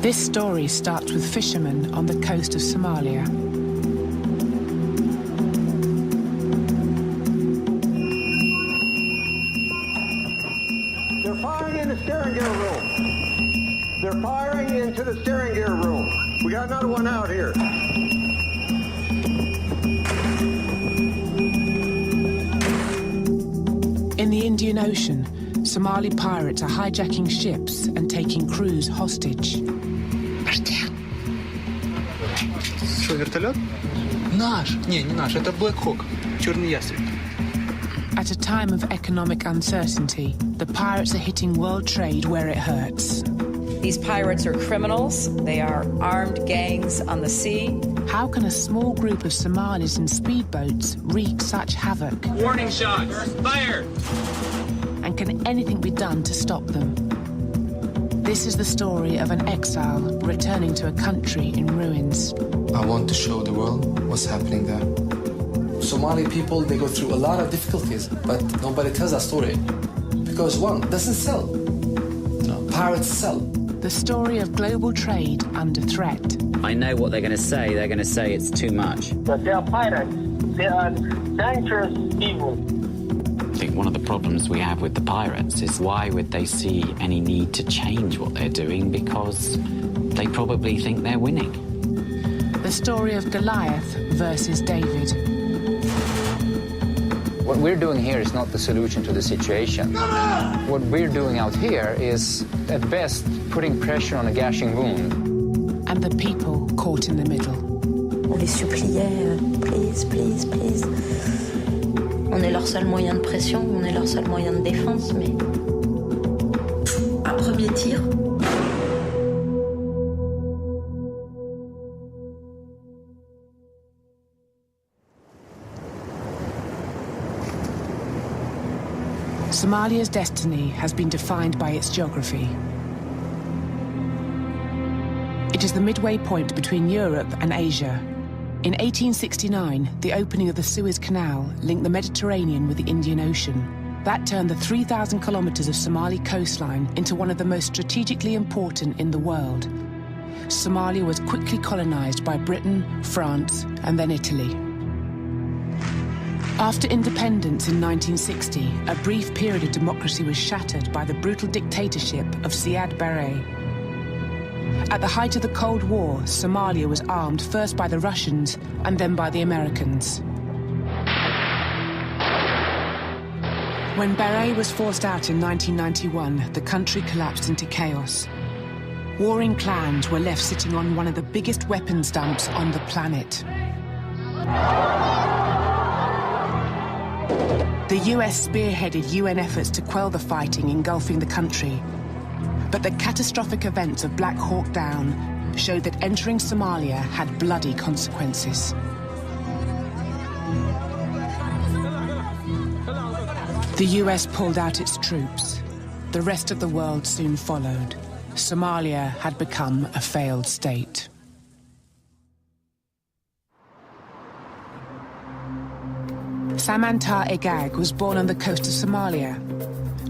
This story starts with fishermen on the coast of Somalia. They're firing in the steering gear room. They're firing into the steering gear room. We got another one out here. In the Indian Ocean, Somali pirates are hijacking ships and taking crews hostage. Что, вертолет? Наш. Не наш. Это Black Hawk. Черный ястреб. At a time of economic uncertainty, the pirates are hitting world trade where it hurts. These pirates are criminals. They are armed gangs on the sea. How can a small group of Somalis in speedboats wreak such havoc? Warning shots! Fire! And can anything be done to stop them? This is the story of an exile returning to a country in ruins. I want to show the world what's happening there. Somali people, they go through a lot of difficulties, but nobody tells that story. Because one, doesn't sell. Pirates sell. The story of global trade under threat. I know what they're going to say. They're going to say it's too much. But they are pirates. They are dangerous people. I think one of the problems we have with the pirates is why would they see any need to change what they're doing? Because they probably think they're winning. The story of Goliath versus David. What we're doing here is not the solution to the situation. What we're doing out here is, at best, putting pressure on a gashing wound. And the people caught in the middle. On les suppliait, please, please, please. On est leur seul moyen de pression, on est leur seul moyen de défense, mais... Un premier tir. Somalia's destiny has been defined by its geography. It is the midway point between Europe and Asia. In 1869, the opening of the Suez Canal linked the Mediterranean with the Indian Ocean. That turned the 3,000 kilometers of Somali coastline into one of the most strategically important in the world. Somalia was quickly colonized by Britain, France, and then Italy. After independence in 1960, a brief period of democracy was shattered by the brutal dictatorship of Siad Barre. At the height of the Cold War, Somalia was armed first by the Russians and then by the Americans. When Barre was forced out in 1991, the country collapsed into chaos. Warring clans were left sitting on one of the biggest weapons dumps on the planet. The US spearheaded UN efforts to quell the fighting engulfing the country. But the catastrophic events of Black Hawk Down showed that entering Somalia had bloody consequences. The US pulled out its troops. The rest of the world soon followed. Somalia had become a failed state. Samantha Egag was born on the coast of Somalia.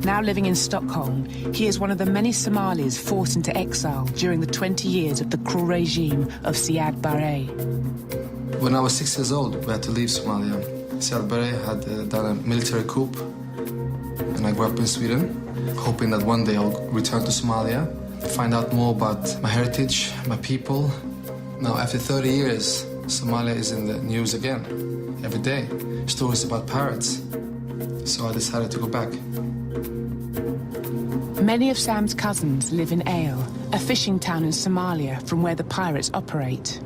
Now living in Stockholm, he is one of the many Somalis forced into exile during the 20 years of the cruel regime of Siad Barre. When I was 6 years old, we had to leave Somalia. Siad Barre had done a military coup, and I grew up in Sweden, hoping that one day I'll return to Somalia, find out more about my heritage, my people. Now, after 30 years, Somalia is in the news again, every day. Stories about pirates. So I decided to go back. Many of Sam's cousins live in Ale, a fishing town in Somalia from where the pirates operate.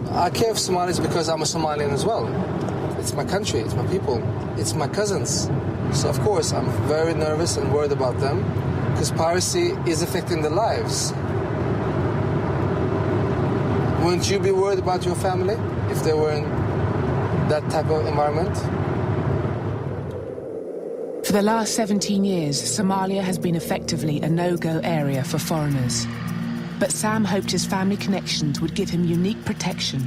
I care for Somalis because I'm a Somalian as well. It's my country, it's my people, it's my cousins. So of course I'm very nervous and worried about them because piracy is affecting their lives. Wouldn't you be worried about your family if they were in that type of environment? For the last 17 years, Somalia has been effectively a no-go area for foreigners. But Sam hoped his family connections would give him unique protection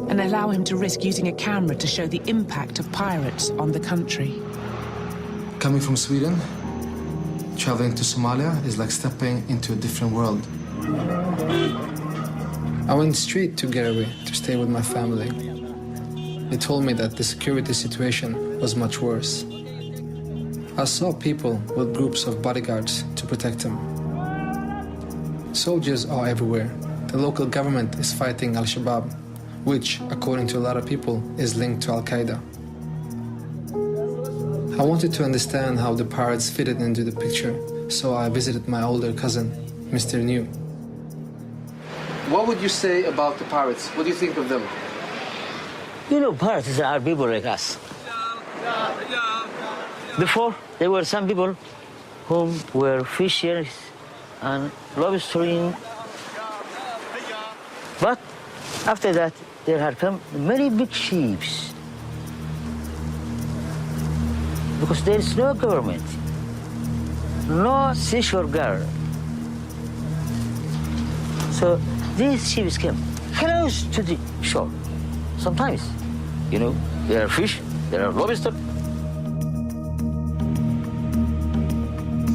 and allow him to risk using a camera to show the impact of pirates on the country. Coming from Sweden, traveling to Somalia is like stepping into a different world. I went straight to Getaway to stay with my family. They told me that the security situation was much worse. I saw people with groups of bodyguards to protect them. Soldiers are everywhere. The local government is fighting Al-Shabaab, which, according to a lot of people, is linked to Al-Qaeda. I wanted to understand how the pirates fitted into the picture, so I visited my older cousin, Mr. New. What would you say about the pirates? What do you think of them? You know, pirates are people like us. Before, there were some people who were fishers and lobstering. But after that, there had come many big ships. Because there is no government, no seashore guard. So these ships came close to the shore. Sometimes, you know, there are fish, there are lobster.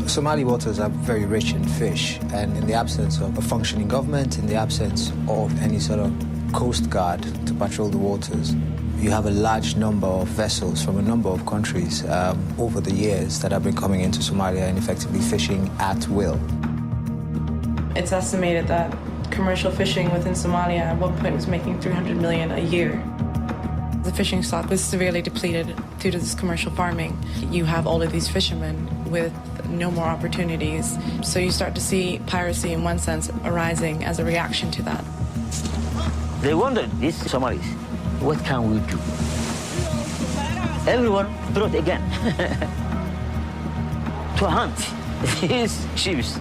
Somali waters are very rich in fish, and in the absence of a functioning government, in the absence of any sort of coast guard to patrol the waters, you have a large number of vessels from a number of countries over the years that have been coming into Somalia and effectively fishing at will. It's estimated that commercial fishing within Somalia at one point was making 300 million a year. The fishing stock was severely depleted due to this commercial farming. You have all of these fishermen with no more opportunities. So you start to see piracy in one sense arising as a reaction to that. They wondered, these Somalis, what can we do? Everyone brought a gun to hunt these ships.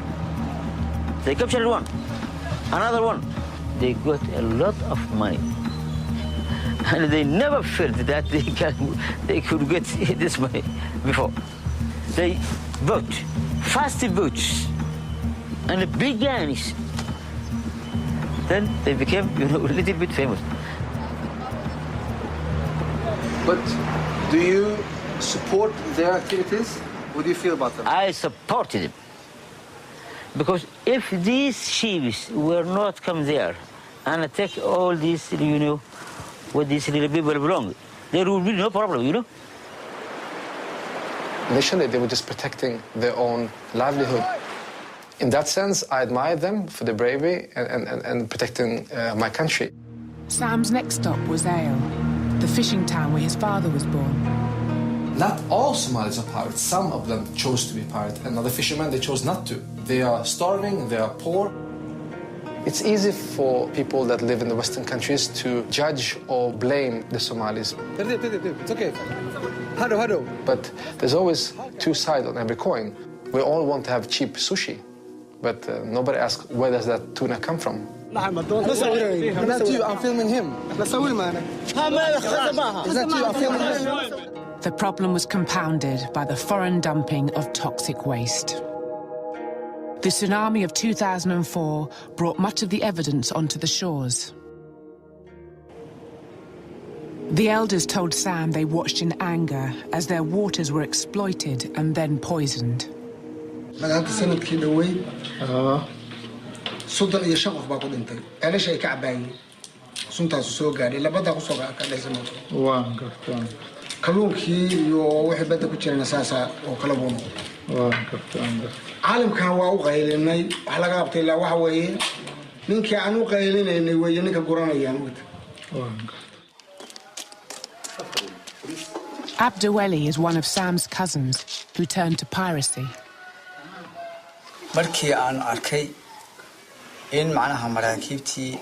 They captured one, another one. They got a lot of money. And they never felt that they could get this money before. They bought fast boats and big guns. Then they became, you know, a little bit famous. But do you support their activities? What do you feel about them? I supported them. Because if these ships were not come there and attack all these, you know, what these little people belong, there would be no problem, you know? Initially, they were just protecting their own livelihood. In that sense, I admire them for their bravery and protecting my country. Sam's next stop was Ale, the fishing town where his father was born. Not all Somalis are pirates. Some of them chose to be pirates, and other fishermen, they chose not to. They are starving, they are poor. It's easy for people that live in the Western countries to judge or blame the Somalis. It's okay. But there's always two sides on every coin. We all want to have cheap sushi, but nobody asks where does that tuna come from. Not you, I'm filming him. It's not you, I'm filming him. The problem was compounded by the foreign dumping of toxic waste. The tsunami of 2004 brought much of the evidence onto the shores. The elders told Sam they watched in anger as their waters were exploited and then poisoned. Abdeweli is one of Sam's cousins who turned to piracy. markii aan arkay in macnaha maraakiibtii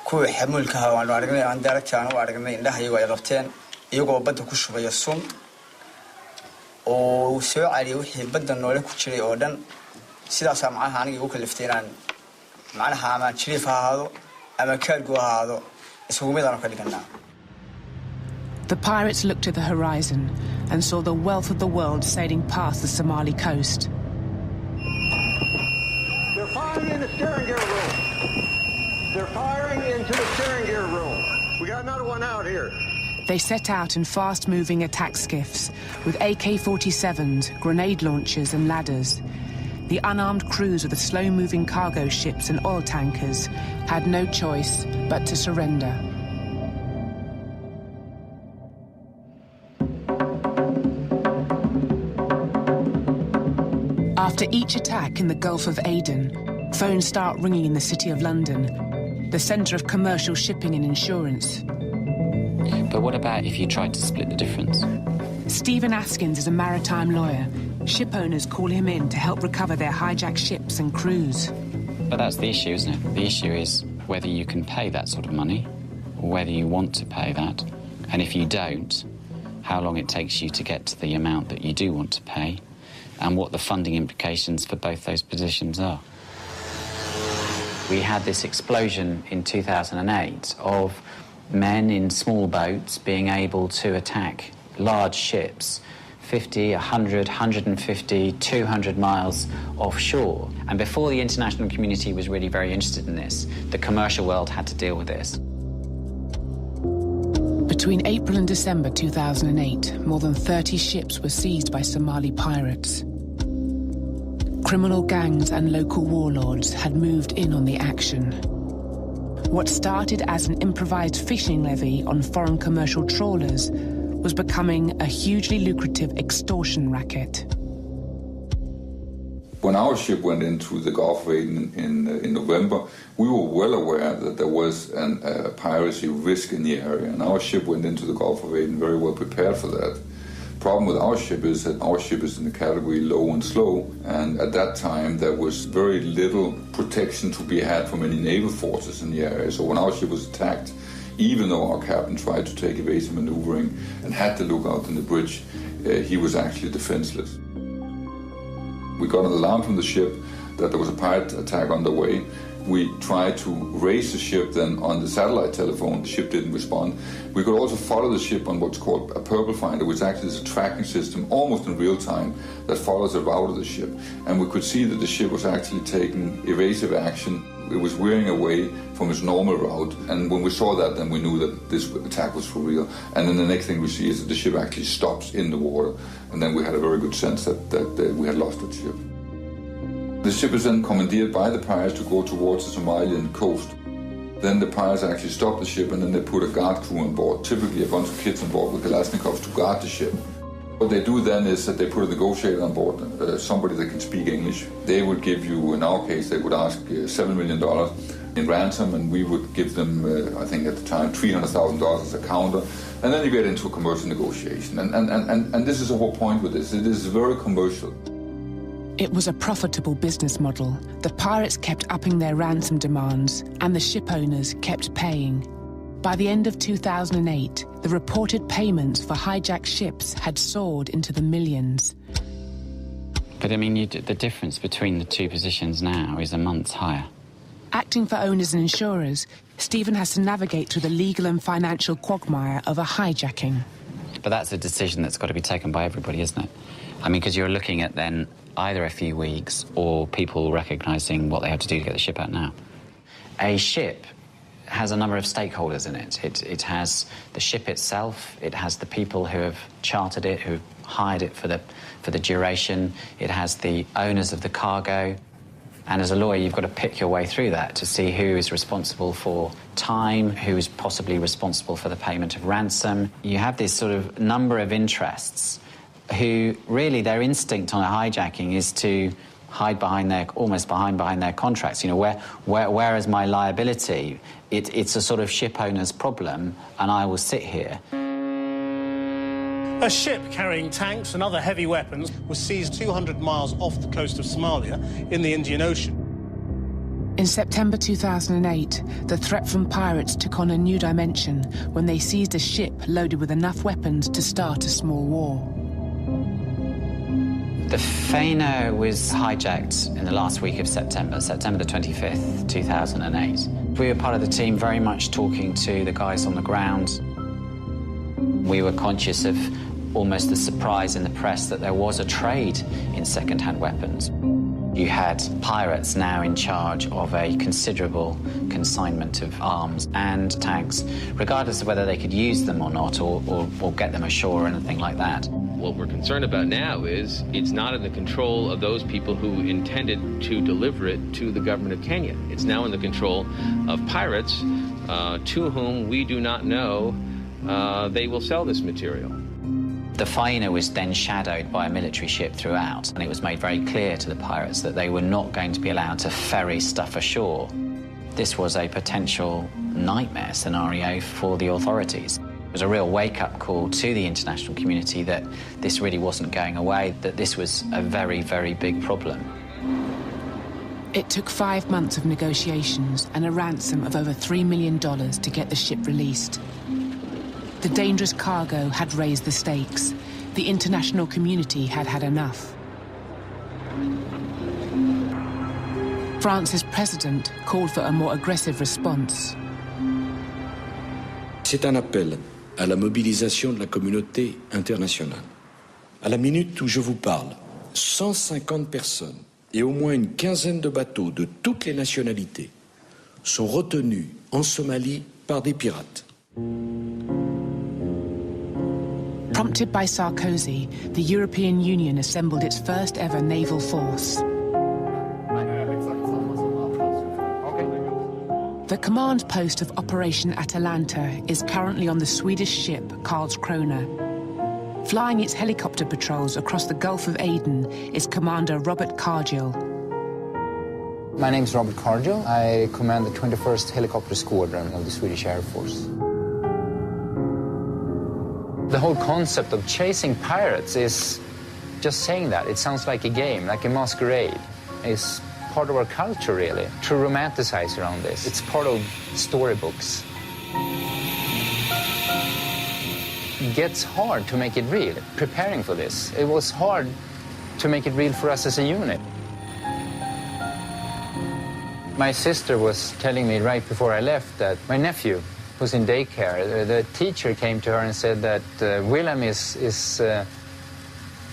kuwa xamuulka ah waan aragnay aan daaragtaan u aragnay indhahayagu ay qabteen iyagoo badda ku shubaya sun oo soo cariyo wixii badda noole ku jiray oo dhan sidaas macnaha aniga ugu kaliftay inaan macnaha ama jiriif ahaado ama kaargo ahaado isugu mid aan ka dhiganaa. The pirates looked to the horizon and saw the wealth of the world sailing past the Somali coast. They're firing in the steering gear room. They're firing into the steering gear room. We got another one out here. They set out in fast-moving attack skiffs with AK-47s, grenade launchers and ladders. the unarmed crews of the slow-moving cargo ships and oil tankers had no choice but to surrender. After each attack in the Gulf of Aden, phones start ringing in the City of London, the centre of commercial shipping and insurance. But what about if you tried to split the difference? Stephen Askins is a maritime lawyer. Ship owners call him in to help recover their hijacked ships and crews. But that's the issue, isn't it? The issue is whether you can pay that sort of money, or whether you want to pay that. And if you don't, how long it takes you to get to the amount that you do want to pay, and what the funding implications for both those positions are. We had this explosion in 2008 of men in small boats being able to attack large ships 50, 100, 150, 200 miles offshore. And before the international community was really very interested in this, the commercial world had to deal with this. Between April and December 2008, more than 30 ships were seized by Somali pirates. Criminal gangs and local warlords had moved in on the action. What started as an improvised fishing levy on foreign commercial trawlers was becoming a hugely lucrative extortion racket. When our ship went into the Gulf of Aden in November, we were well aware that there was a piracy risk in the area, and our ship went into the Gulf of Aden very well prepared for that. The problem with our ship is that our ship is in the category low and slow, and at that time there was very little protection to be had from any naval forces in the area. So when our ship was attacked, even though our captain tried to take evasive maneuvering and had to look out on the bridge, he was actually defenseless. We got an alarm from the ship that there was a pirate attack on the way. We tried to raise the ship then on the satellite telephone. The ship didn't respond. We could also follow the ship on what's called a purple finder, which actually is a tracking system almost in real time that follows the route of the ship. And we could see that the ship was actually taking evasive action. It was veering away from its normal route. And when we saw that, then we knew that this attack was for real. And then the next thing we see is that the ship actually stops in the water. And then we had a very good sense that we had lost the ship. The ship is then commandeered by the pirates to go towards the Somalian coast. Then the pirates actually stop the ship, and then they put a guard crew on board, typically a bunch of kids on board with Kalashnikovs to guard the ship. What they do then is that they put a negotiator on board, somebody that can speak English. They would give you, in our case, they would ask $7 million in ransom, and we would give them, I think at the time, $300,000 as a counter. And then you get into a commercial negotiation. And this is the whole point with this. It is very commercial. It was a profitable business model. The pirates kept upping their ransom demands, and the ship owners kept paying. By the end of 2008, the reported payments for hijacked ships had soared into the millions. But I mean, the difference between the two positions now is a month's hire. Acting for owners and insurers, Stephen has to navigate through the legal and financial quagmire of a hijacking. But that's a decision that's got to be taken by everybody, isn't it? I mean, because you're looking at then either a few weeks or people recognising what they have to do to get the ship out now. A ship has a number of stakeholders in it. It has the ship itself, it has the people who have chartered it, who hired it for the duration, it has the owners of the cargo. And as a lawyer, you've got to pick your way through that to see who is responsible for time, who is possibly responsible for the payment of ransom. You have this sort of number of interests who really their instinct on a hijacking is to hide behind their contracts. You know, where is my liability? It's a sort of ship owner's problem, and I will sit here. A ship carrying tanks and other heavy weapons was seized 200 miles off the coast of Somalia in the Indian Ocean. In September 2008, the threat from pirates took on a new dimension when they seized a ship loaded with enough weapons to start a small war. The Faina was hijacked in the last week of September the 25th, 2008. We were part of the team very much talking to the guys on the ground. We were conscious of almost the surprise in the press that there was a trade in second-hand weapons. You had pirates now in charge of a considerable consignment of arms and tanks, regardless of whether they could use them or not, or get them ashore or anything like that. What we're concerned about now is it's not in the control of those people who intended to deliver it to the government of Kenya. It's now in the control of pirates to whom we do not know they will sell this material. The Faina was then shadowed by a military ship throughout, and it was made very clear to the pirates that they were not going to be allowed to ferry stuff ashore. This was a potential nightmare scenario for the authorities. It was a real wake-up call to the international community that this really wasn't going away, that this was a very, very big problem. It took 5 months of negotiations and a ransom of over $3 million to get the ship released. The dangerous cargo had raised the stakes. The international community had had enough. France's president called for a more aggressive response. C'est un appel à la mobilisation de la communauté internationale. À la minute où je vous parle, 150 personnes et au moins une quinzaine de bateaux de toutes les nationalités sont retenus en Somalie par des pirates. Prompted by Sarkozy, the European Union assembled its first ever naval force. The command post of Operation Atalanta is currently on the Swedish ship Karlskrona. Flying its helicopter patrols across the Gulf of Aden is Commander Robert Cargill. My name is Robert Cargill. I command the 21st Helicopter Squadron of the Swedish Air Force. The whole concept of chasing pirates is just saying that. It sounds like a game, like a masquerade. It's part of our culture, really, to romanticize around this. It's part of storybooks. It gets hard to make it real, preparing for this. It was hard to make it real for us as a unit. My sister was telling me right before I left that my nephew was in daycare. The teacher came to her and said that Willem is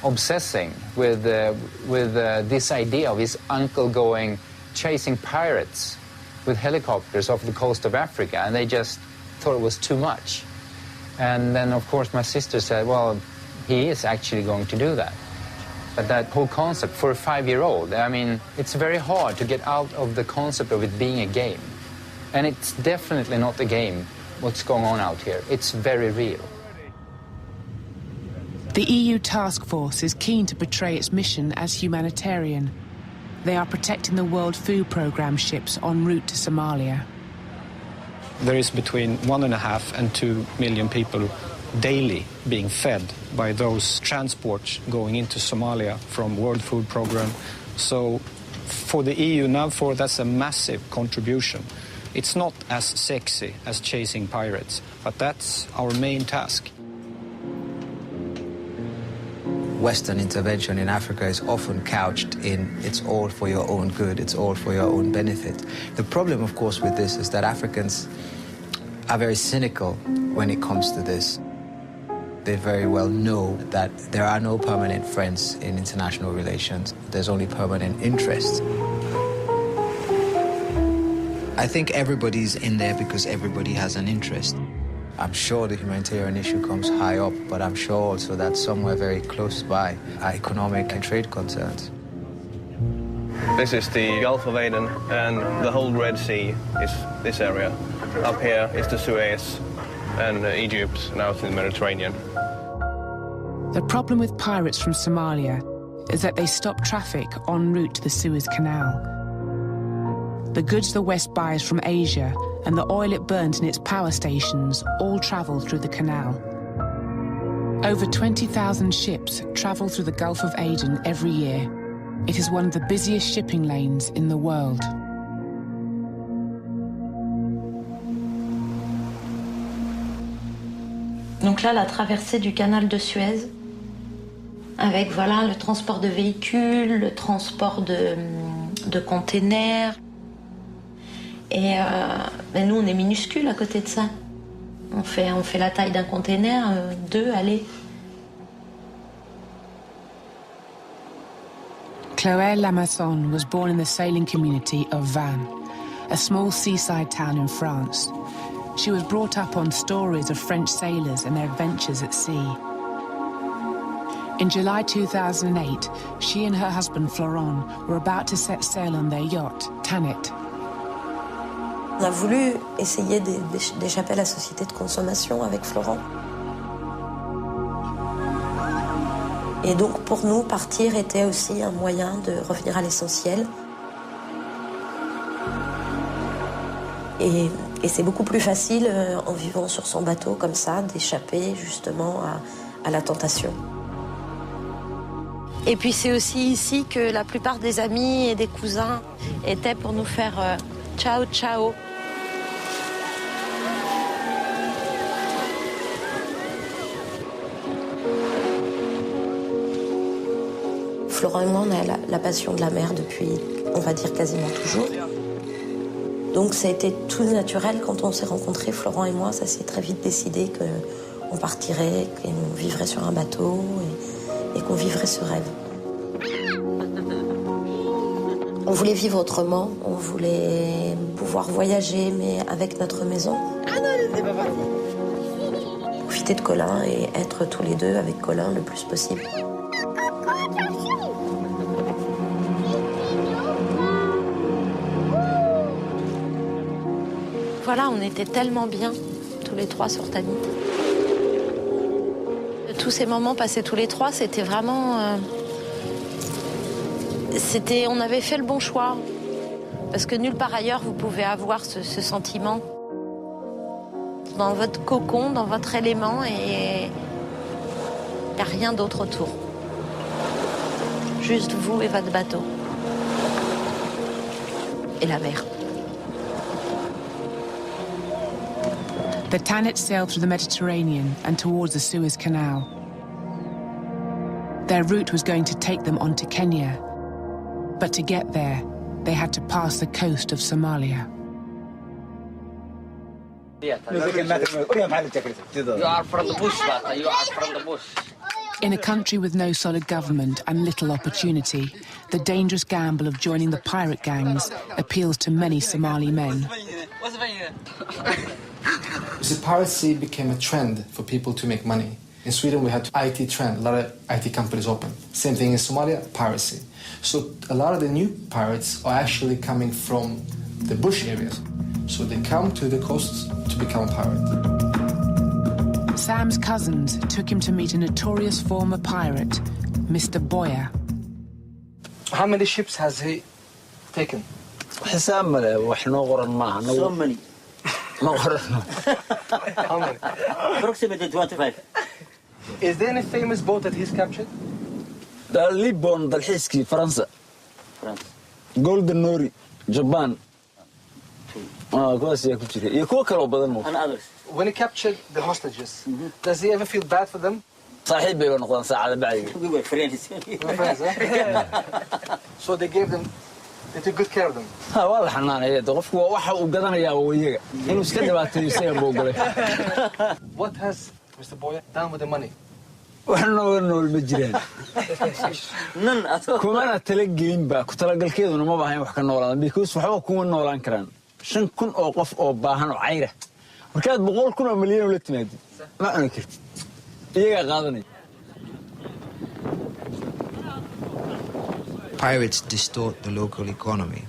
obsessing with this idea of his uncle chasing pirates with helicopters off the coast of Africa, and they just thought it was too much. And then, of course, my sister said, well, he is actually going to do that. But that whole concept for a 5-year-old, I mean, it's very hard to get out of the concept of it being a game. And it's definitely not a game, what's going on out here. It's very real. The EU task force is keen to portray its mission as humanitarian. They are protecting the World Food Programme ships en route to Somalia. There is between 1.5 and 2 million people daily being fed by those transports going into Somalia from World Food Programme. So for the EU NAVFOR, that's a massive contribution. It's not as sexy as chasing pirates, but that's our main task. Western intervention in Africa is often couched in it's all for your own good, it's all for your own benefit. The problem, of course, with this is that Africans are very cynical when it comes to this. They very well know that there are no permanent friends in international relations. There's only permanent interests. I think everybody's in there because everybody has an interest. I'm sure the humanitarian issue comes high up, but I'm sure also that somewhere very close by are economic and trade concerns. This is the Gulf of Aden, and the whole Red Sea is this area. Up here is the Suez and Egypt, and out in the Mediterranean. The problem with pirates from Somalia is that they stop traffic en route to the Suez Canal. The goods the West buys from Asia and the oil it burns in its power stations all travel through the canal. Over 20,000 ships travel through the Gulf of Aden every year. It is one of the busiest shipping lanes in the world. Donc là, la traversée du canal de Suez, avec voilà, le transport de véhicules, le transport de containers. Et nous, on est minuscules à côté de ça. On fait la taille d'un container, 2, allez. Chloé Lamasson was born in the sailing community of Vannes, a small seaside town in France. She was brought up on stories of French sailors and their adventures at sea. In July 2008, she and her husband Florent were about to set sail on their yacht, Tanit. On a voulu essayer d'échapper à la société de consommation avec Florent. Et donc pour nous, partir était aussi un moyen de revenir à l'essentiel. Et c'est beaucoup plus facile, en vivant sur son bateau comme ça, d'échapper justement à la tentation. Et puis c'est aussi ici que la plupart des amis et des cousins étaient pour nous faire ciao ciao. Florent et moi, on a la passion de la mer depuis, on va dire, quasiment toujours. Donc ça a été tout naturel quand on s'est rencontrés, Florent et moi, ça s'est très vite décidé qu'on partirait, qu'on vivrait sur un bateau et qu'on vivrait ce rêve. On voulait vivre autrement, on voulait pouvoir voyager, mais avec notre maison. Ah non, c'est pas parti. Profiter de Colin et être tous les deux avec Colin le plus possible. Voilà, on était tellement bien, tous les trois sur Tanit. Tous ces moments passés tous les trois, c'était vraiment... on avait fait le bon choix. Parce que nulle part ailleurs, vous pouvez avoir ce sentiment. Dans votre cocon, dans votre élément, et il n'y a rien d'autre autour. Juste vous et votre bateau. Et la mer. The Tanit sailed through the Mediterranean and towards the Suez Canal. Their route was going to take them on to Kenya. But to get there, they had to pass the coast of Somalia. You are from the bush, Bata. You are from the bush. In a country with no solid government and little opportunity, the dangerous gamble of joining the pirate gangs appeals to many Somali men. You see, piracy became a trend for people to make money. In Sweden, we had IT trend, a lot of IT companies open. Same thing in Somalia, piracy. So a lot of the new pirates are actually coming from the bush areas. So they come to the coasts to become a pirate. Sam's cousins took him to meet a notorious former pirate, Mr. Boyer. How many ships has he taken? So many. How many? Approximately 25. Is there any famous boat that he's captured? The Libon, the Hiski, France. Golden Nori, Japan. And others. When he captured the hostages, does he ever feel bad for them? We were friends. So they took good care of them. What has Mr. Boyer done with the money? kumana talagelin ba ku talagalkeeduna ma baahan wax ka noolaadaan because waxba kuma noolaan karaan 5,000 oo qof oo baahan oo cayra markaad 100,000 oo milyan la timaadid ma aan kartid iyaga qaadanay. Pirates distort the local economy.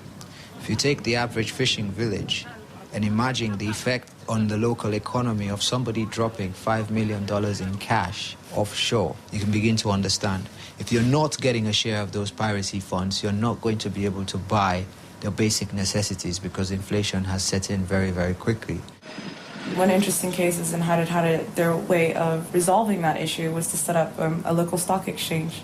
If you take the average fishing village and imagine the effect on the local economy of somebody dropping $5 million in cash offshore, you can begin to understand. If you're not getting a share of those piracy funds, you're not going to be able to buy the basic necessities because inflation has set in very, very quickly. One interesting case is in their way of resolving that issue was to set up a local stock exchange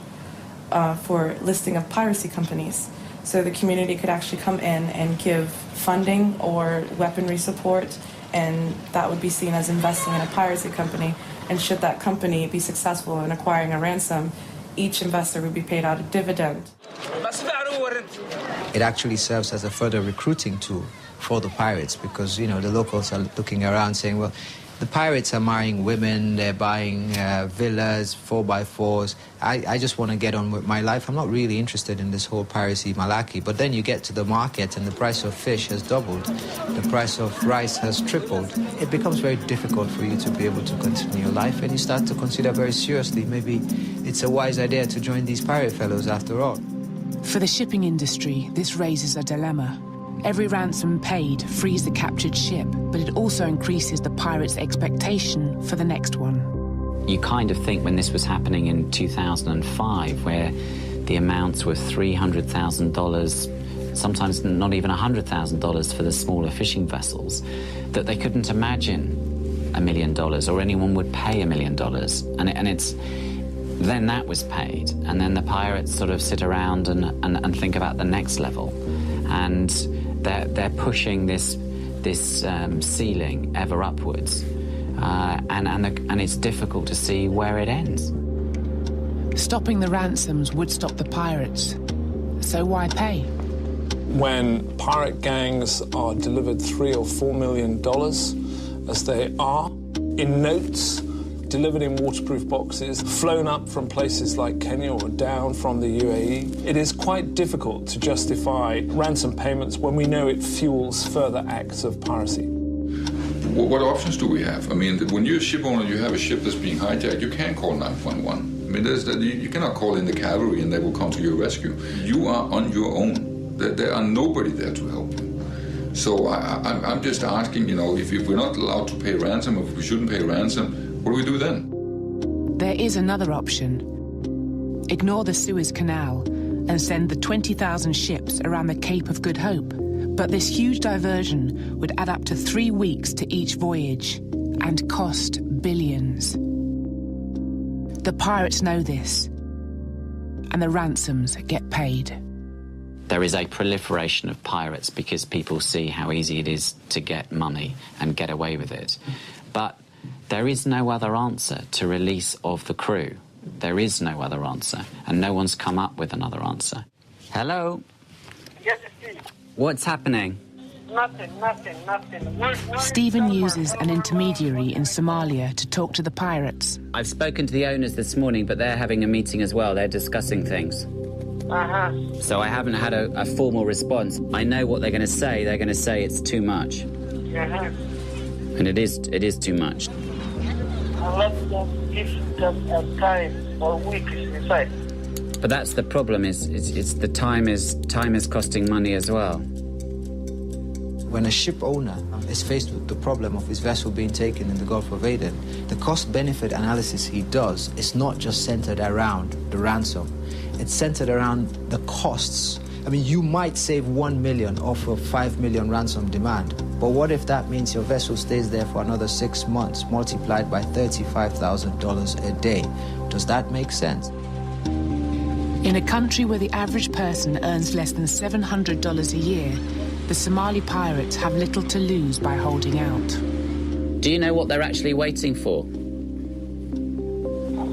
for listing of piracy companies. So the community could actually come in and give funding or weaponry support, and that would be seen as investing in a piracy company. And should that company be successful in acquiring a ransom, each investor would be paid out a dividend. It actually serves as a further recruiting tool for the pirates because, you know, the locals are looking around saying, well, The pirates are marrying women, they're buying villas, 4x4s. I just want to get on with my life. I'm not really interested in this whole piracy malarkey. But then you get to the market and the price of fish has doubled. The price of rice has tripled. It becomes very difficult for you to be able to continue your life, and you start to consider very seriously maybe it's a wise idea to join these pirate fellows after all. For the shipping industry, this raises a dilemma. Every ransom paid frees the captured ship, but it also increases the pirates' expectation for the next one. You kind of think when this was happening in 2005, where the amounts were $300,000, sometimes not even $100,000 for the smaller fishing vessels, that they couldn't imagine $1 million or anyone would pay $1 million. And it's then that was paid, and then the pirates sort of sit around and think about the next level, and they're pushing this ceiling ever upwards, and it's difficult to see where it ends. Stopping the ransoms would stop the pirates, so why pay? When pirate gangs are delivered $3 or $4 million, as they are, in notes, delivered in waterproof boxes, flown up from places like Kenya or down from the UAE, it is quite difficult to justify ransom payments when we know it fuels further acts of piracy. What options do we have? I mean, when you're a ship owner, you have a ship that's being hijacked, you can't call 911. I mean, you cannot call in the cavalry and they will come to your rescue. You are on your own. There are nobody there to help you. So I'm just asking, if we're not allowed to pay ransom, or if we shouldn't pay ransom, what do we do then? There is another option. Ignore the Suez Canal and send the 20,000 ships around the Cape of Good Hope. But this huge diversion would add up to 3 weeks to each voyage and cost billions. The pirates know this, and the ransoms get paid. There is a proliferation of pirates because people see how easy it is to get money and get away with it. But there is no other answer to release of the crew. There is no other answer, and no one's come up with another answer. Hello? Yes, Steve. What's happening? Nothing. Stephen uses an intermediary in Somalia to talk to the pirates. I've spoken to the owners this morning, but they're having a meeting as well. They're discussing things. So I haven't had a formal response. I know what they're going to say. They're going to say it's too much. And it is too much. But that's the problem. It's the time is costing money as well. When a ship owner is faced with the problem of his vessel being taken in the Gulf of Aden, the cost-benefit analysis he does is not just centered around the ransom. It's centered around the costs. I mean, you might save 1 million off of 5 million ransom demand, but what if that means your vessel stays there for another 6 months, multiplied by $35,000 a day? Does that make sense? In a country where the average person earns less than $700 a year, the Somali pirates have little to lose by holding out. Do you know what they're actually waiting for?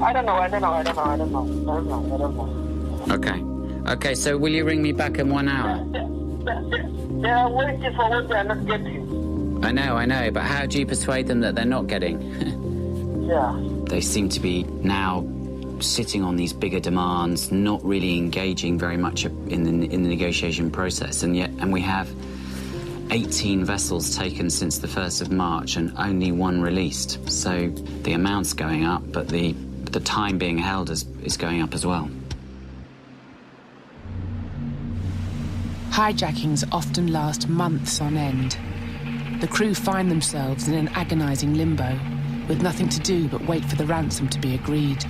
I don't know. Okay, so will you ring me back in 1 hour? They are waiting for what they are not getting. I know, but how do you persuade them that they're not getting? Yeah. They seem to be now sitting on these bigger demands, not really engaging very much in the negotiation process, and we have 18 vessels taken since the 1st of March and only 1 released. So the amount's going up, but the time being held is going up as well. Hijackings often last months on end. The crew find themselves in an agonizing limbo, with nothing to do but wait for the ransom to be agreed.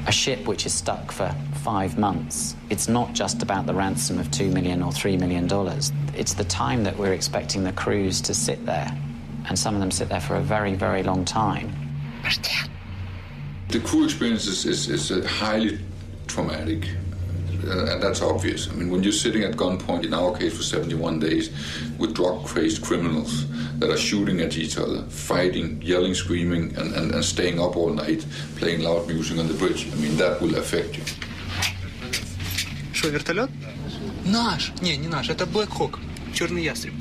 A ship which is stuck for 5 months, it's not just about the ransom of $2 million or $3 million. It's the time that we're expecting the crews to sit there, and some of them sit there for a very, very long time. The crew experience is highly traumatic, and that's obvious. I mean, when you're sitting at gunpoint, in our case for 71 days, with drug-crazed criminals that are shooting at each other, fighting, yelling, screaming, and staying up all night, playing loud music on the bridge, I mean, that will affect you. Что, вертолет? Наш. Не наш, это Black Hawk, черный ястреб.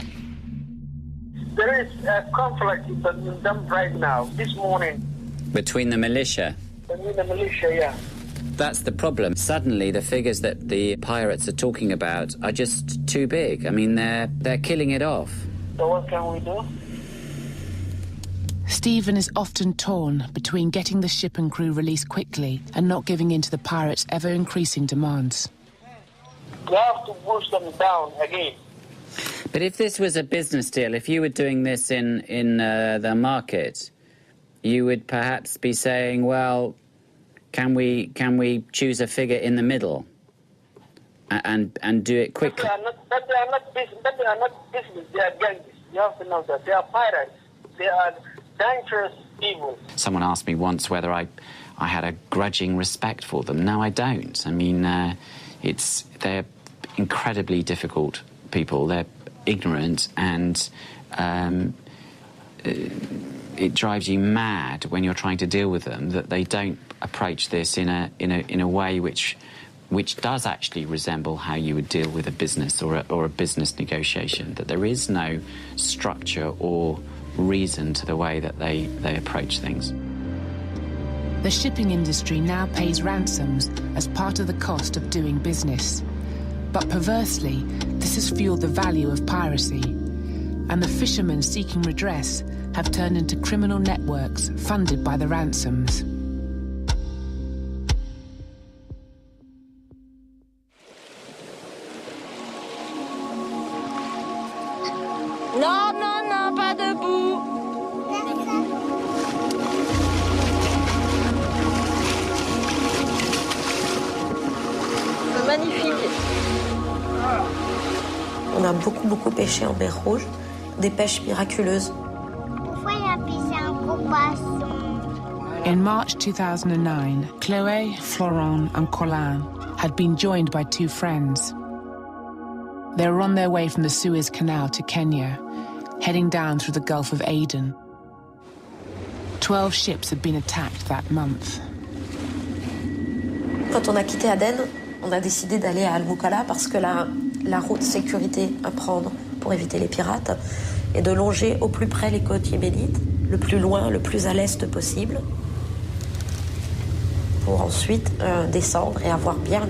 There is a conflict between them right now, this morning. Between the militia? Between the militia, yeah. That's the problem. Suddenly, the figures that the pirates are talking about are just too big. I mean, they're killing it off. So what can we do? Stephen is often torn between getting the ship and crew released quickly and not giving in to the pirates' ever-increasing demands. We have to push them down again. But if this was a business deal, if you were doing this in the market, you would perhaps be saying, well, can we choose a figure in the middle and do it quickly? But they are not business. They are gangs. You have to know that. They are pirates. They are dangerous people. Someone asked me once whether I had a grudging respect for them. No, I don't. I mean, they're incredibly difficult people. They're ignorant, and it drives you mad when you're trying to deal with them that they don't approach this in a way which does actually resemble how you would deal with a business or a business negotiation. That there is no structure or reason to the way that they approach things. The shipping industry now pays ransoms as part of the cost of doing business. But perversely, this has fueled the value of piracy. And the fishermen seeking redress have turned into criminal networks funded by the ransoms. Non, non, non, pas debout. C'est magnifique. On a beaucoup pêché en mer Rouge, des pêches miraculeuses. In March 2009, Chloé, Florent and Colin had been joined by two friends. They were on their way from the Suez Canal to Kenya, heading down through the Gulf of Aden. 12 ships had been attacked that month. Quand on a quitté Aden, on a décidé d'aller à Al-Moukalla parce que la route sécurité à prendre pour éviter les pirates est de longer au plus près les côtes yéménites, le plus loin, le plus à l'est possible, pour ensuite descendre et avoir bien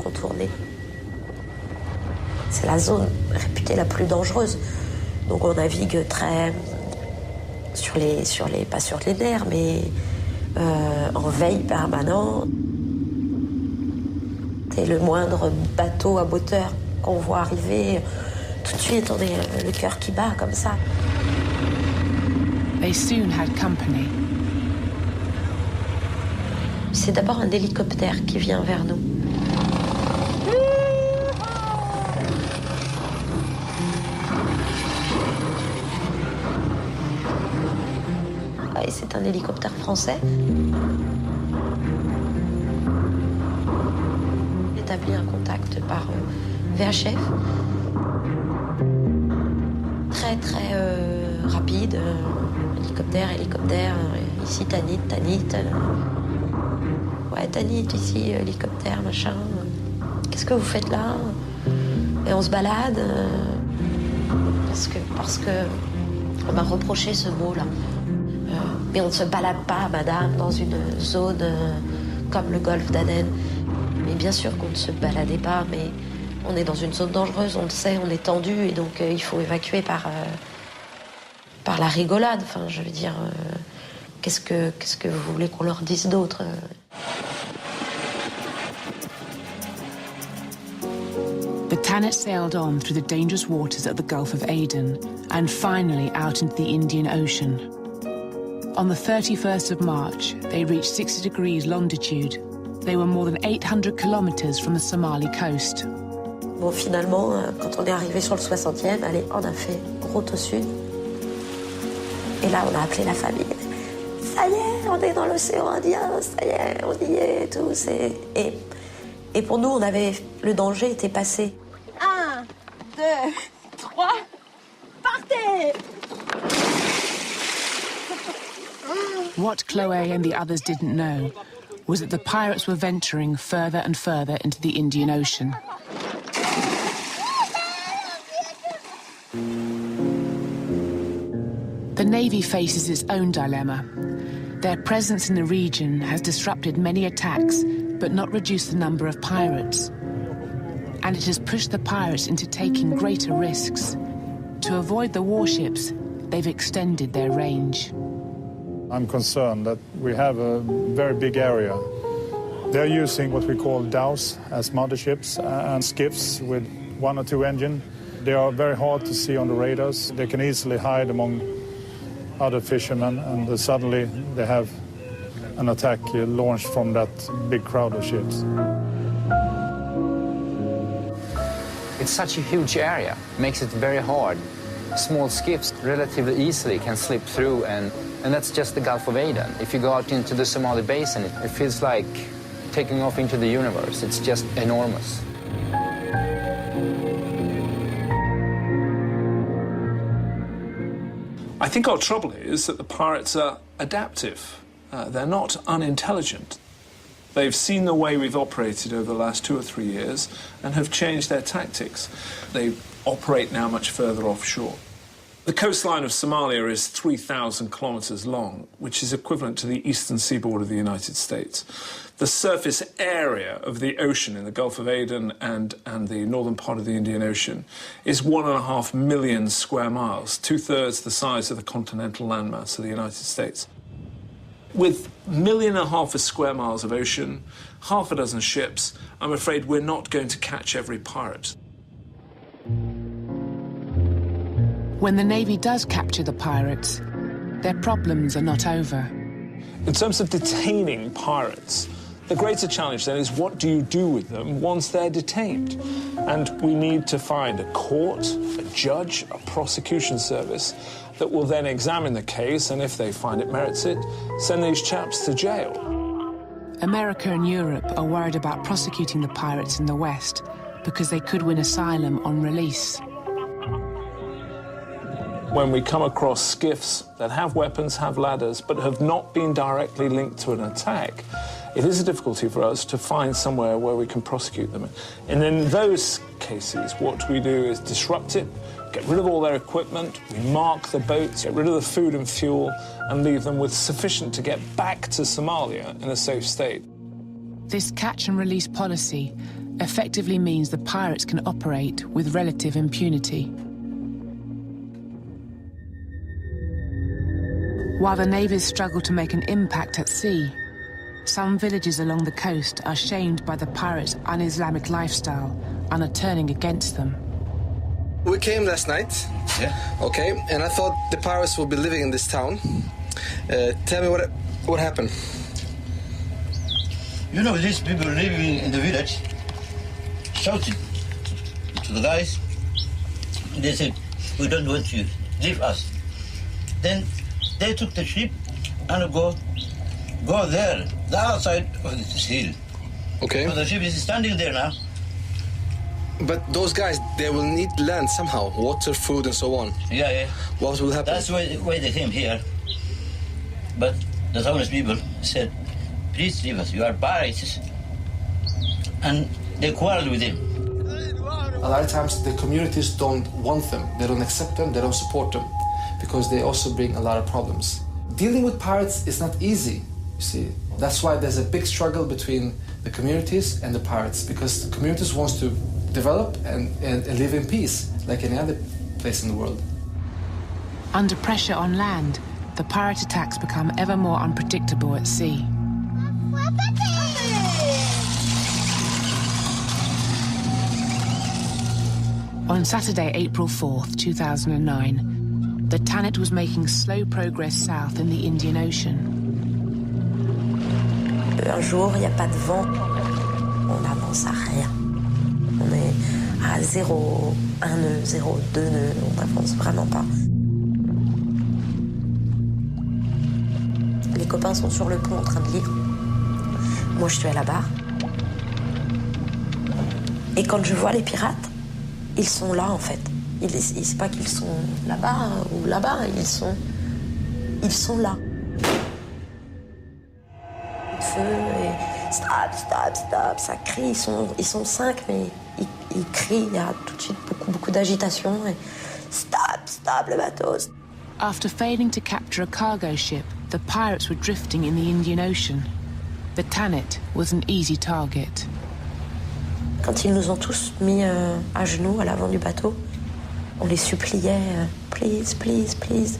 contourné. C'est la zone réputée la plus dangereuse. Donc on navigue très pas sur les nerfs, mais en veille permanente. Et le moindre bateau à moteur qu'on voit arriver, tout de suite on est le cœur qui bat comme ça. They soon had company. C'est d'abord un hélicoptère qui vient vers nous. Et c'est un hélicoptère français. Établi un contact par VHF. Très rapide. Hélicoptère. Ici Tanit. Ouais, Tanit, ici, hélicoptère, machin. Qu'est-ce que vous faites là? Et on se balade. Parce que on m'a reproché ce mot-là. Mais on ne se balade pas, madame, dans une zone comme le golfe d'Aden. Mais bien sûr qu'on ne se baladait pas, mais on est dans une zone dangereuse, on le sait, on est tendu, et donc il faut évacuer par la rigolade. Enfin, je veux dire, qu'est-ce que vous voulez qu'on leur dise d'autre? The Tanit sailed on through the dangerous waters of the Gulf of Aden and finally out into the Indian Ocean. On the 31st of March, they reached 60 degrees longitude. They were more than 800 kilometers from the Somali coast. Bon, finalement, quand on est arrivé sur le 60e, allez, on a fait route au sud. Et là, on a appelé la famille. Ça y est, on est dans l'océan Indien, ça y est, on y est, tous. Et pour nous, le danger était passé. 1, 2, 3, partez! What Chloé and the others didn't know was that the pirates were venturing further and further into the Indian Ocean. Navy faces its own dilemma. Their presence in the region has disrupted many attacks, but not reduced the number of pirates. And it has pushed the pirates into taking greater risks. To avoid the warships, they've extended their range. I'm concerned that we have a very big area. They're using what we call dhows as motherships and skiffs with 1 or 2 engines. They are very hard to see on the radars. They can easily hide among other fishermen, and suddenly they have an attack launched from that big crowd of ships. It's such a huge area, makes it very hard. Small skiffs relatively easily can slip through, and that's just the Gulf of Aden. If you go out into the Somali basin, it feels like taking off into the universe. It's just enormous. I think our trouble is that the pirates are adaptive. They're not unintelligent. They've seen the way we've operated over the last 2 or 3 years and have changed their tactics. They operate now much further offshore. The coastline of Somalia is 3,000 kilometers long, which is equivalent to the eastern seaboard of the United States. The surface area of the ocean in the Gulf of Aden and the northern part of the Indian Ocean is 1.5 million square miles, 2/3 the size of the continental landmass of the United States. With 1.5 million of square miles of ocean, 6 ships, I'm afraid we're not going to catch every pirate. When the Navy does capture the pirates, their problems are not over. In terms of detaining pirates, the greater challenge then is what do you do with them once they're detained? And we need to find a court, a judge, a prosecution service that will then examine the case, and if they find it merits it, send these chaps to jail. America and Europe are worried about prosecuting the pirates in the West because they could win asylum on release. When we come across skiffs that have weapons, have ladders, but have not been directly linked to an attack, it is a difficulty for us to find somewhere where we can prosecute them. And in those cases, what we do is disrupt it, get rid of all their equipment, we mark the boats, get rid of the food and fuel, and leave them with sufficient to get back to Somalia in a safe state. This catch and release policy effectively means the pirates can operate with relative impunity. While the navies struggle to make an impact at sea, some villages along the coast are shamed by the pirates' un-Islamic lifestyle and are turning against them. We came last night, okay, and I thought the pirates would be living in this town. Tell me what happened. You know, these people living in the village shouted to the guys. They said, "We don't want you, leave us." Then they took the ship and go there, the outside of this hill. Okay. So the ship is standing there now. But those guys, they will need land somehow, water, food, and so on. Yeah. What will happen? That's why they came here. But the townspeople said, "Please leave us, you are pirates." And they quarreled with him. A lot of times the communities don't want them, they don't accept them, they don't support them, because they also bring a lot of problems. Dealing with pirates is not easy, you see. That's why there's a big struggle between the communities and the pirates, because the communities want to develop and live in peace, like any other place in the world. Under pressure on land, the pirate attacks become ever more unpredictable at sea. On Saturday, April 4th, 2009, the Tanit was making slow progress south in the Indian Ocean. Un jour, il n'y a pas de vent, on n'avance à rien. On est à 0,1 nœud, 0,2 nœuds, on n'avance vraiment pas. Les copains sont sur le pont en train de lire. Moi, je suis à la barre. Et quand je vois les pirates, ils sont là, en fait. C'est pas qu'ils sont là-bas ou là-bas, ils sont là. Feu et stop, ça crie. Ils sont 5, mais ils crient. Il y a tout de suite beaucoup d'agitation. Et stop, le bateau. After failing to capture a cargo ship, the pirates were drifting in the Indian Ocean. The Tanit was an easy target. Quand ils nous ont tous mis à genoux à l'avant du bateau, on les suppliait, please, please, please.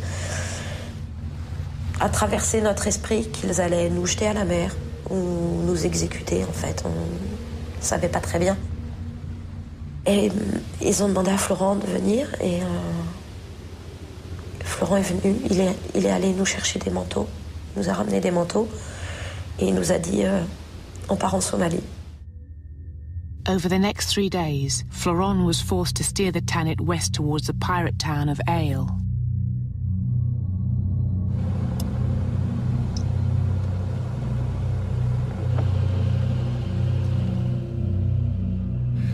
A traversé notre esprit qu'ils allaient nous jeter à la mer ou nous exécuter, en fait. On ne savait pas très bien. Et ils ont demandé à Florent de venir et Florent est venu. Il est allé nous chercher des manteaux. Il nous a ramené des manteaux et il nous a dit on part en Somalie. Over the next 3 days, Florent was forced to steer the Tanit west towards the pirate town of Ale.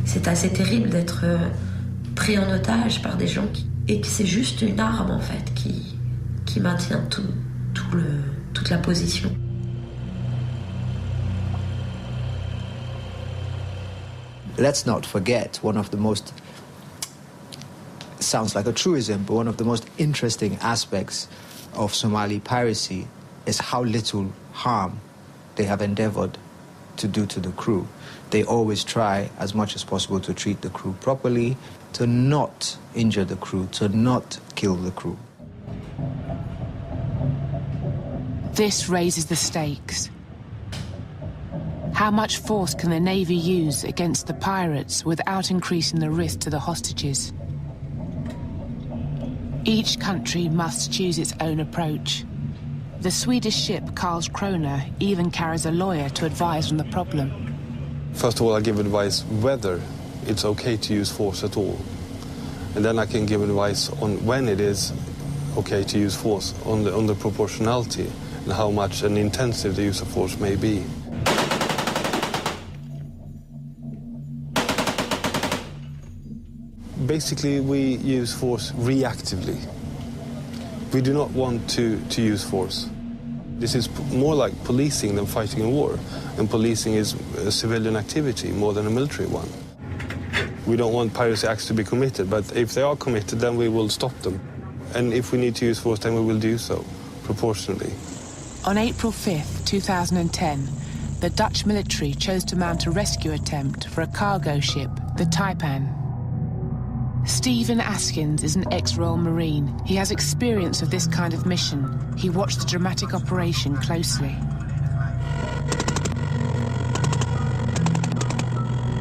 C'est assez terrible d'être pris en otage par des gens et que c'est juste une arme, en fait, qui maintient toute la position. Let's not forget, one of the most, sounds like a truism, but one of the most interesting aspects of Somali piracy is how little harm they have endeavored to do to the crew. They always try as much as possible to treat the crew properly, to not injure the crew, to not kill the crew. This raises the stakes. How much force can the Navy use against the pirates without increasing the risk to the hostages? Each country must choose its own approach. The Swedish ship Karlskrona even carries a lawyer to advise on the problem. First of all, I give advice whether it's okay to use force at all. And then I can give advice on when it is okay to use force, on the proportionality and how much and intensive the use of force may be. Basically, we use force reactively. We do not want to use force. This is more like policing than fighting a war. And policing is a civilian activity more than a military one. We don't want piracy acts to be committed, but if they are committed, then we will stop them. And if we need to use force, then we will do so, proportionally. On April 5th, 2010, the Dutch military chose to mount a rescue attempt for a cargo ship, the Taipan. Stephen Askins is an ex-Royal Marine. He has experience of this kind of mission. He watched the dramatic operation closely.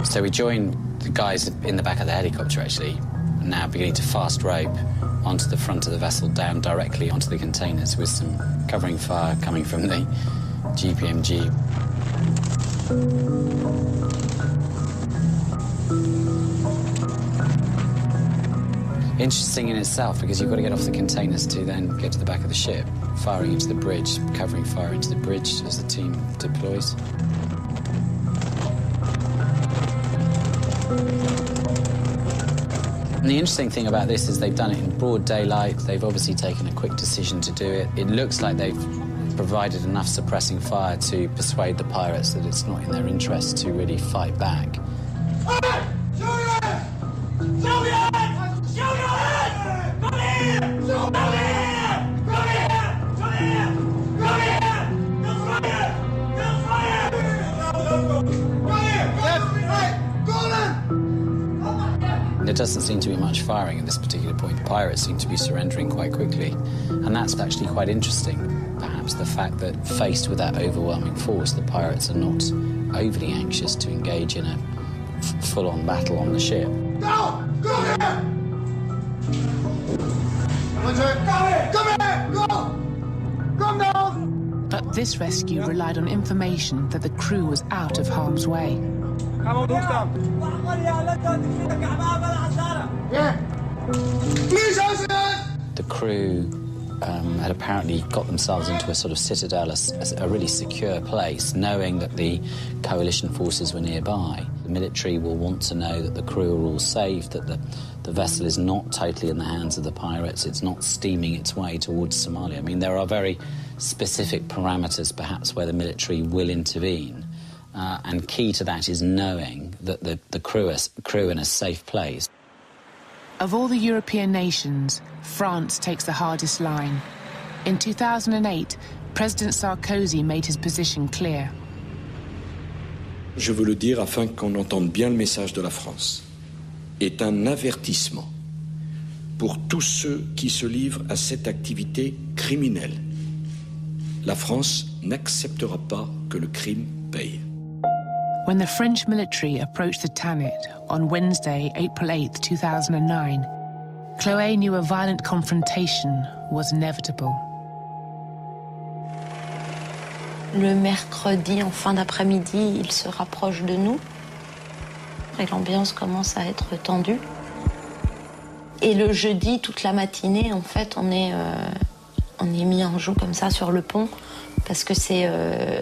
So we joined the guys in the back of the helicopter, actually, now beginning to fast rope onto the front of the vessel, down directly onto the containers with some covering fire coming from the GPMG. Interesting in itself, because you've got to get off the containers to then get to the back of the ship, firing into the bridge, covering fire into the bridge as the team deploys. And the interesting thing about this is they've done it in broad daylight. They've obviously taken a quick decision to do it. It looks like they've provided enough suppressing fire to persuade the pirates that it's not in their interest to really fight back. There doesn't seem to be much firing at this particular point. The pirates seem to be surrendering quite quickly. And that's actually quite interesting. Perhaps the fact that faced with that overwhelming force, the pirates are not overly anxious to engage in a full-on battle on the ship. Go! Go here! Come here! Go! Come down! But this rescue relied on information that the crew was out of harm's way. The crew had apparently got themselves into a sort of citadel, a really secure place, knowing that the coalition forces were nearby. The military will want to know that the crew are all safe, that the vessel is not totally in the hands of the pirates, it's not steaming its way towards Somalia. I mean, there are very specific parameters, perhaps, where the military will intervene. And key to that is knowing that the crew are in a safe place. Of all the European nations, France takes the hardest line. In 2008, President Sarkozy made his position clear. Je veux le dire afin qu'on entende bien le message de la France. Est un avertissement pour tous ceux qui se livrent à cette activité criminelle. La France n'acceptera pas que le crime paye. When the French military approached the Tanit on Wednesday, April 8, 2009, Chloé knew a violent confrontation was inevitable. Le mercredi, en fin d'après-midi, il se rapproche de nous. Et l'ambiance commence à être tendue. Et le jeudi, toute la matinée, en fait, on est mis en joue comme ça sur le pont, parce que c'est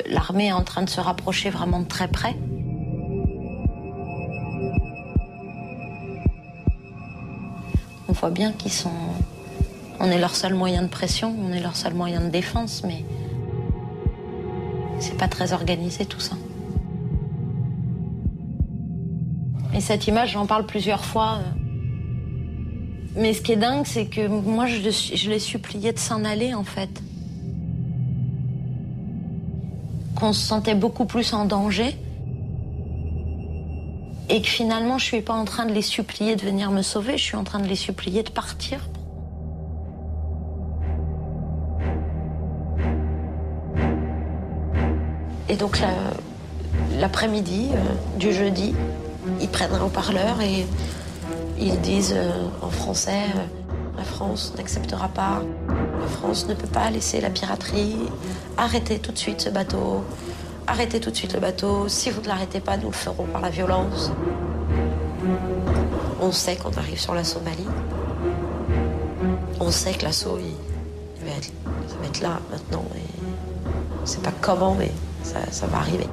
l'armée est en train de se rapprocher vraiment de très près. On voit bien qu'ils sont... On est leur seul moyen de pression, on est leur seul moyen de défense, mais c'est pas très organisé tout ça. Et cette image, j'en parle plusieurs fois. Mais ce qui est dingue, c'est que moi, je les suppliais de s'en aller, en fait. Qu'on se sentait beaucoup plus en danger. Et que finalement, je suis pas en train de les supplier de venir me sauver, je suis en train de les supplier de partir. Et donc, l'après-midi du jeudi, ils prennent un haut-parleur et ils disent en français la France n'acceptera pas, la France ne peut pas laisser la piraterie, arrêtez tout de suite ce bateau, arrêtez tout de suite le bateau, si vous ne l'arrêtez pas, nous le ferons par la violence. On sait qu'on arrive sur la Somalie, on sait que l'assaut ça va être là maintenant, et on ne sait pas comment, mais ça va arriver.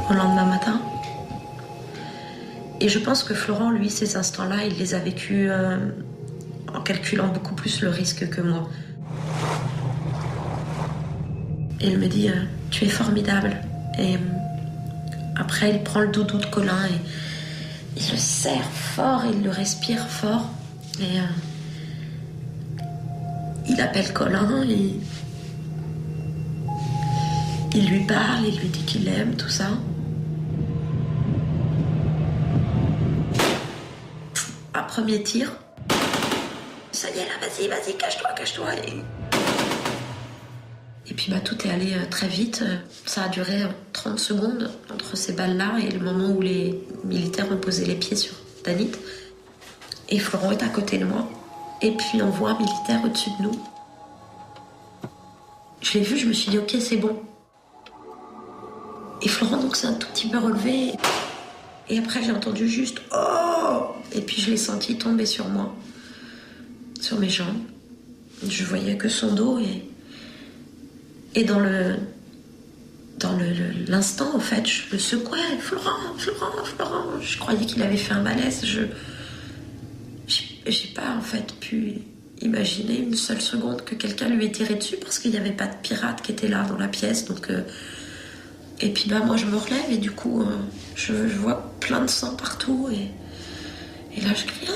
Au lendemain matin. Et je pense que Florent, lui, ces instants-là, il les a vécus en calculant beaucoup plus le risque que moi. Et il me dit tu es formidable. Et après, il prend le doudou de Colin et il le serre fort, il le respire fort. Et il appelle Colin, il lui parle, il lui dit qu'il l'aime, tout ça. Un premier tir. Ça y est, là, vas-y, cache-toi. Et puis tout est allé très vite. Ça a duré 30 secondes entre ces balles-là et le moment où les militaires ont posé les pieds sur Tanit. Et Florent est à côté de moi. Et puis on voit un militaire au-dessus de nous. Je l'ai vu, je me suis dit, ok, c'est bon. Et Florent, donc, s'est un tout petit peu relevé. Et après, j'ai entendu juste « Oh !» Et puis, je l'ai senti tomber sur moi, sur mes jambes. Je voyais que son dos et dans l'instant, en fait, je le secouais. « Florent !» Je croyais qu'il avait fait un malaise. J'ai pas, en fait, pu imaginer une seule seconde que quelqu'un lui ait tiré dessus parce qu'il n'y avait pas de pirate qui était là dans la pièce. Donc... Et puis moi je me relève et du coup je vois plein de sang partout et là je crie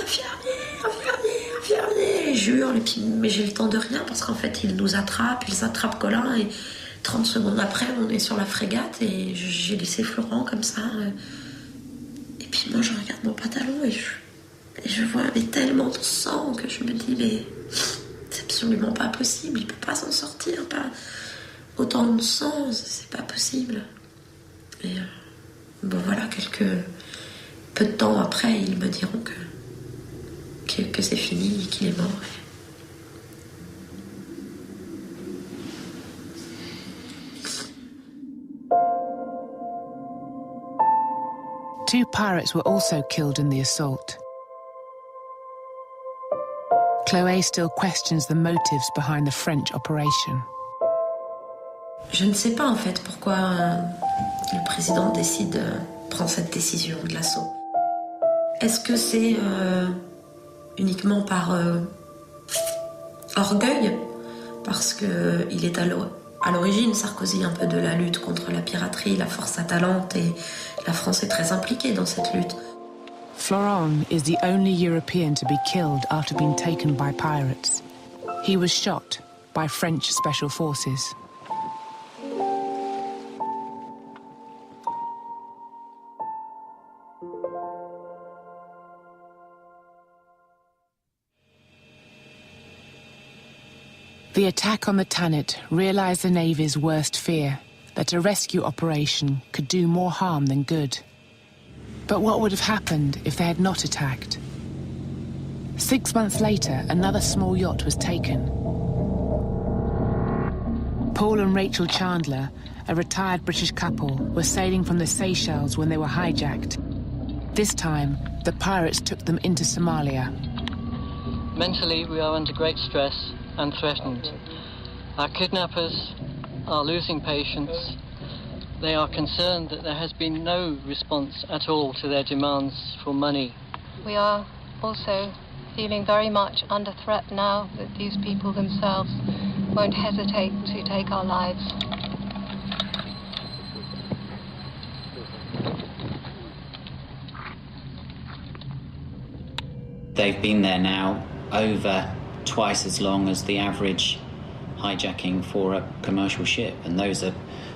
infirmier, et je hurle, et puis, mais j'ai le temps de rien parce qu'en fait ils nous attrapent, ils attrapent Colin et 30 secondes après on est sur la frégate et j'ai laissé Florent comme ça et puis moi je regarde mon pantalon et je vois mais tellement de sang que je me dis mais c'est absolument pas possible, il peut pas s'en sortir, pas... Autant de sang, c'est pas possible. Et voilà, peu de temps après, ils me diront que c'est fini, qu'il est mort. Two pirates were also killed in the assault. Chloé still questions the motives behind the French operation. Je ne sais pas en fait pourquoi le président prend cette décision de l'assaut. Est-ce que c'est uniquement par orgueil, parce qu'il est à l'origine, Sarkozy, un peu de la lutte contre la piraterie, la force atalante, et la France est très impliquée dans cette lutte. Florent is the only European to be killed after being taken by pirates. He was shot by French special forces. The attack on the Tanit realised the Navy's worst fear, that a rescue operation could do more harm than good. But what would have happened if they had not attacked? 6 months later, another small yacht was taken. Paul and Rachel Chandler, a retired British couple, were sailing from the Seychelles when they were hijacked. This time, the pirates took them into Somalia. Mentally, we are under great stress and threatened. Our kidnappers are losing patience. They are concerned that there has been no response at all to their demands for money. We are also feeling very much under threat now that these people themselves won't hesitate to take our lives. They've been there now over twice as long as the average hijacking for a commercial ship, and those are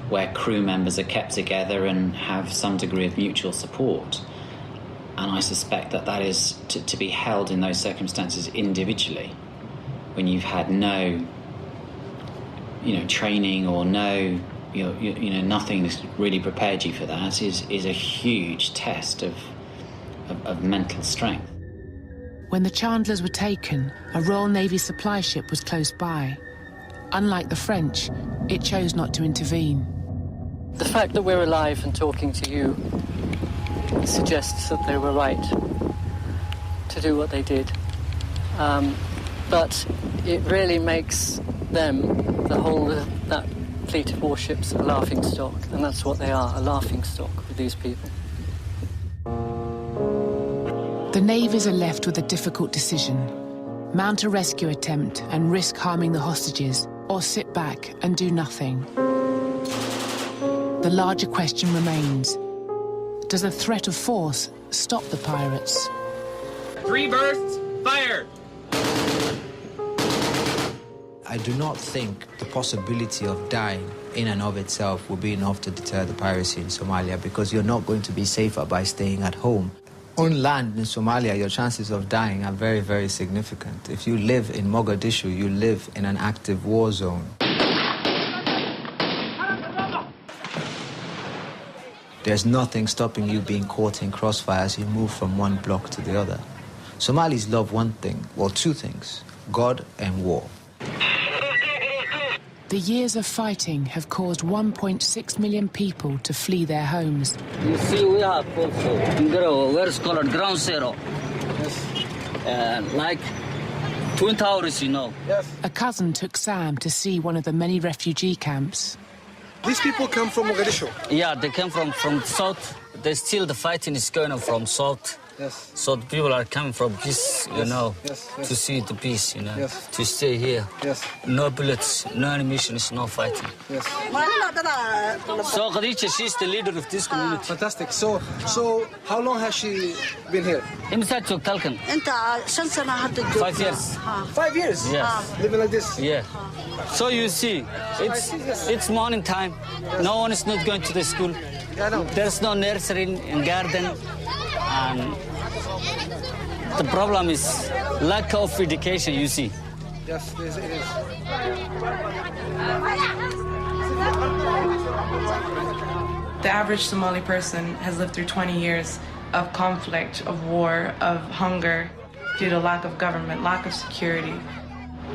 where crew members are kept together and have some degree of mutual support. And I suspect that that is to be held in those circumstances individually, when you've had no, training or no, nothing that's really prepared you for that, is a huge test of mental strength. When the Chandlers were taken, a Royal Navy supply ship was close by. Unlike the French, it chose not to intervene. The fact that we're alive and talking to you suggests that they were right to do what they did. But it really makes them, that fleet of warships, a laughingstock, and that's what they are, a laughingstock with these people. The navies are left with a difficult decision: mount a rescue attempt and risk harming the hostages, or sit back and do nothing. The larger question remains: does the threat of force stop the pirates? 3 bursts, fire! I do not think the possibility of dying in and of itself will be enough to deter the piracy in Somalia, because you're not going to be safer by staying at home. On land in Somalia, your chances of dying are very, very significant. If you live in Mogadishu, you live in an active war zone. There's nothing stopping you being caught in crossfire as you move from one block to the other. Somalis love one thing, well, 2 things: God and war. The years of fighting have caused 1.6 million people to flee their homes. You see, we have also, where it's called ground zero. Like Twin Towers, Yes. A cousin took Sam to see one of the many refugee camps. These people come from Mogadishu? Yeah, they came from south. The fighting is going on from south. Yes. So the people are coming from peace, to see the peace, to stay here. Yes. No bullets, no ammunitions, no fighting. Yes. So Khadija, she's the leader of this community. Fantastic. So how long has she been here? Inside Talkan. 5 years. 5 years? Yes. Living like this? Yeah. So you see, it's morning time. No one is not going to the school. Yeah, I know. There's no nursery and garden. And the problem is lack of education, you see. Yes, it is. The average Somali person has lived through 20 years of conflict, of war, of hunger, due to lack of government, lack of security.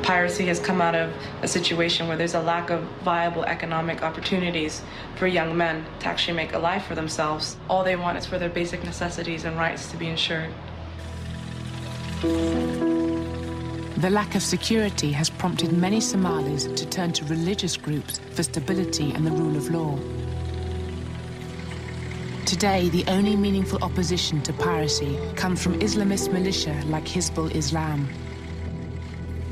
Piracy has come out of a situation where there's a lack of viable economic opportunities for young men to actually make a life for themselves. All they want is for their basic necessities and rights to be ensured. The lack of security has prompted many Somalis to turn to religious groups for stability and the rule of law. Today, the only meaningful opposition to piracy comes from Islamist militia like Hizbul Islam.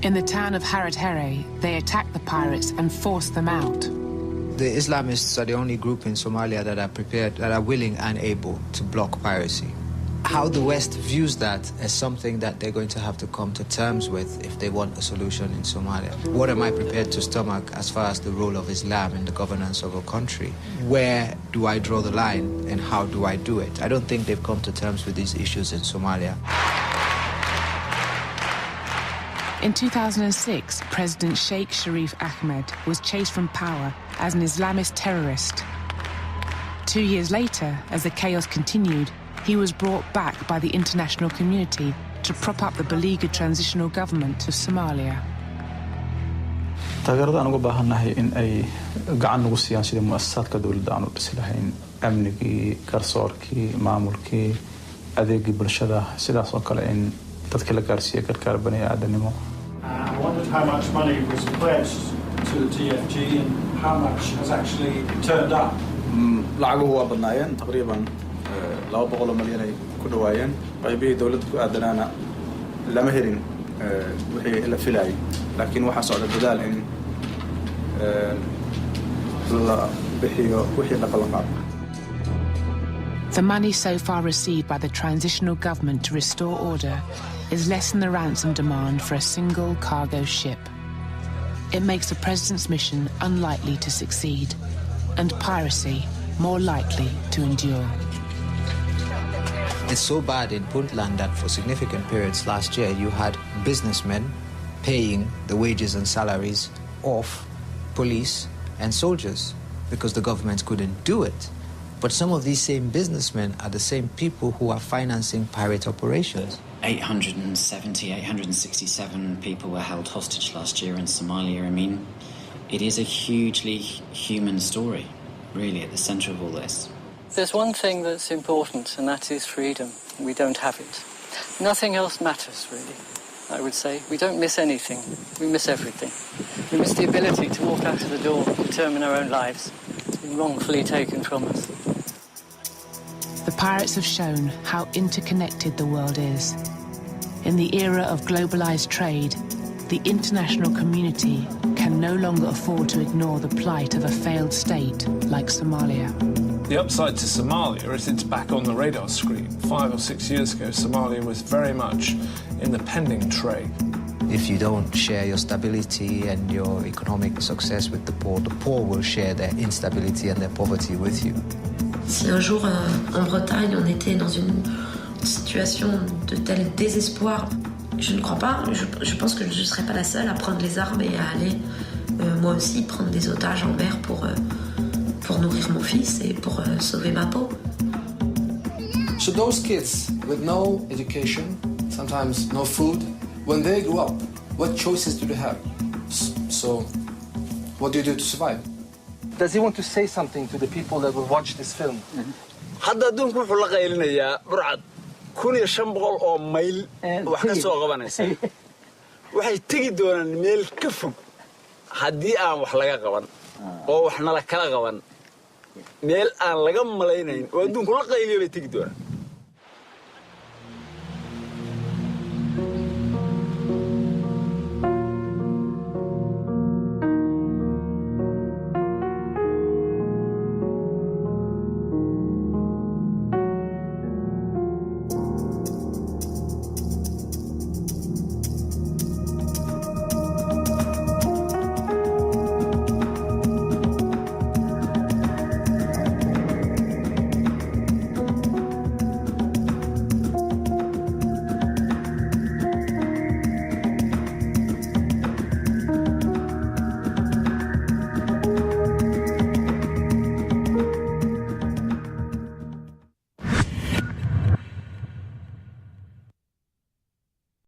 In the town of Haradhere, they attack the pirates and force them out. The Islamists are the only group in Somalia that are willing and able to block piracy. How the West views that as something that they're going to have to come to terms with if they want a solution in Somalia. What am I prepared to stomach as far as the role of Islam in the governance of a country? Where do I draw the line and how do I do it? I don't think they've come to terms with these issues in Somalia. In 2006, President Sheikh Sharif Ahmed was chased from power as an Islamist terrorist. 2 years later, as the chaos continued, he was brought back by the international community to prop up the beleaguered transitional government of Somalia. taageerada aan uga baahannahay in ay gacan nagu siiyaan sidii mu'assasaadka dawladda aan u dhisi lahayn amnigii garsoorkii maamulkii adeegii bulshada sidaas oo kale in dadka la gaarsiiyo gargaar bani aadanimo. I wondered how much money was pledged to the TFG and how much has actually turned up. lacaguhu waa badnaayeen taqriiban 200 milyan ay ku dhawaayeen qaybihii dawladda ku aadanaana lama helin wixii la filayay laakiin waxa socda dadaal in la bixiyo wixii la ballan qaaday. The money so far received by the transitional government to restore order is less than the ransom demand for a single cargo ship. It makes the president's mission unlikely to succeed, and piracy more likely to endure. It's so bad in Puntland that for significant periods last year you had businessmen paying the wages and salaries of police and soldiers because the government couldn't do it. But some of these same businessmen are the same people who are financing pirate operations. 867 people were held hostage last year in Somalia. I mean, it is a hugely human story, really, at the centre of all this. There's one thing that's important, and that is freedom. We don't have it. Nothing else matters, really, I would say. We don't miss anything. We miss everything. We miss the ability to walk out of the door, determine our own lives. It's been wrongfully taken from us. The pirates have shown how interconnected the world is. In the era of globalized trade, the international community can no longer afford to ignore the plight of a failed state like Somalia. The upside to Somalia is it's back on the radar screen. 5 or 6 years ago, Somalia was very much in the pending trade. If you don't share your stability and your economic success with the poor will share their instability and their poverty with you. Si un jour en Bretagne on était dans une situation de tel désespoir, je ne crois pas, je pense que je ne serais pas la seule à prendre les armes et à aller moi aussi prendre des otages en mer pour nourrir mon fils et pour sauver ma peau. So those kids with no education, sometimes no food, when they grow up, what choices do they have? So what do you do to survive? Does he want to say something to the people that will watch this film? hadda adduunku wuxuu la qaylinayaa burcad 1500 oo mayl wax ka soo qabanaysa waxay tagi doonaan meel ka fog haddii aan wax laga qaban oo waxna la kala qaban meel aan laga malaynayn oo adduunku la qayliyo bay tagi doonaan